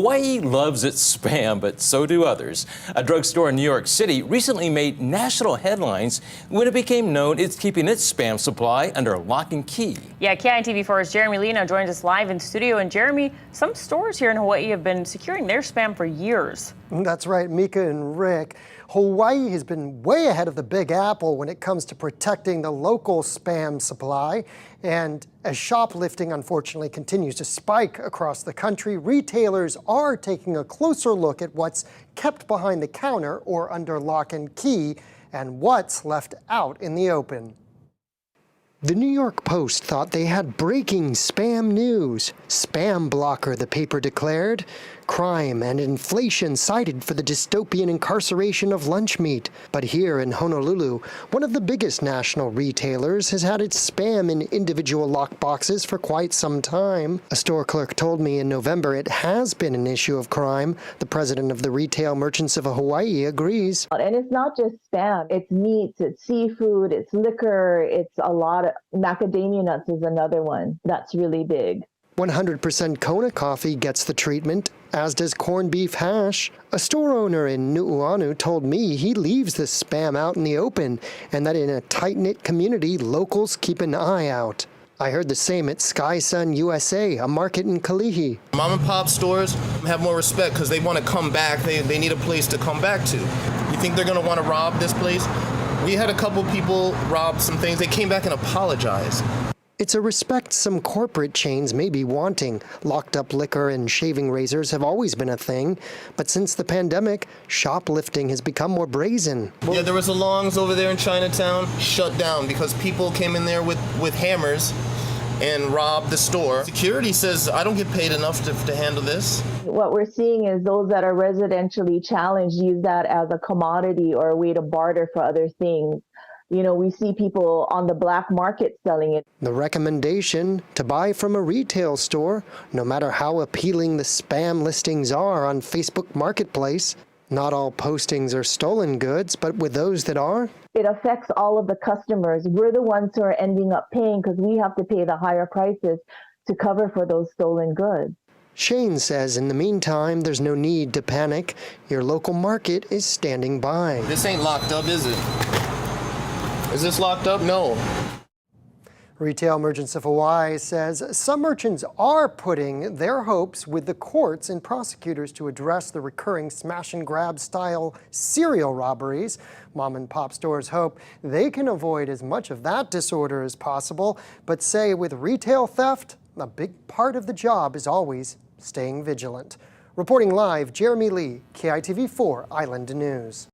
Hawaii loves its spam, but so do others. A drugstore in New York City recently made national headlines when it became known it's keeping its spam supply under lock and key. Yeah, KITV4's Jeremy Lino joins us live in studio. And Jeremy, some stores here in Hawaii have been securing their spam for years. That's right, Mika and Rick. Hawaii has been way ahead of the Big Apple when it comes to protecting the local spam supply. And as shoplifting unfortunately continues to spike across the country, retailers are taking a closer look at what's kept behind the counter or under lock and key and what's left out in the open. The New York Post thought they had breaking spam news. Spam blocker, the paper declared. Crime and inflation cited for the dystopian incarceration of lunch meat. But here in Honolulu, one of the biggest national retailers has had its spam in individual lock boxes for quite some time. A store clerk told me in November it has been an issue of crime. The president of the Retail Merchants of Hawaii agrees. And it's not just spam. It's meats, it's seafood, it's liquor, it's a lot of macadamia nuts is another one that's really big. 100% Kona coffee gets the treatment, as does corned beef hash. A store owner in Nu'uanu told me he leaves the spam out in the open and that in a tight-knit community, locals keep an eye out. I heard the same at Sky Sun USA, a market in Kalihi. Mom and pop stores have more respect because they want to come back. They need a place to come back to. You think they're going to want to rob this place? We had a couple people rob some things. They came back and apologized. It's a respect some corporate chains may be wanting. Locked up liquor and shaving razors have always been a thing, but since the pandemic, shoplifting has become more brazen. Yeah, there was a Longs over there in Chinatown, shut down because people came in there with hammers and robbed the store. Security says, I don't get paid enough to handle this. What we're seeing is those that are residentially challenged use that as a commodity or a way to barter for other things. You know, we see people on the black market selling it. The recommendation to buy from a retail store, no matter how appealing the spam listings are on Facebook Marketplace. Not all postings are stolen goods, but with those that are, it affects all of the customers. We're the ones who are ending up paying because we have to pay the higher prices to cover for those stolen goods. Shane says in the meantime, there's no need to panic. Your local market is standing by. This ain't locked up, is it? Is this locked up? No. Retail Merchants of Hawaii says some merchants are putting their hopes with the courts and prosecutors to address the recurring smash and grab style serial robberies. Mom and pop stores hope they can avoid as much of that disorder as possible, but say with retail theft, a big part of the job is always staying vigilant. Reporting live, Jeremy Lee, KITV4 Island News.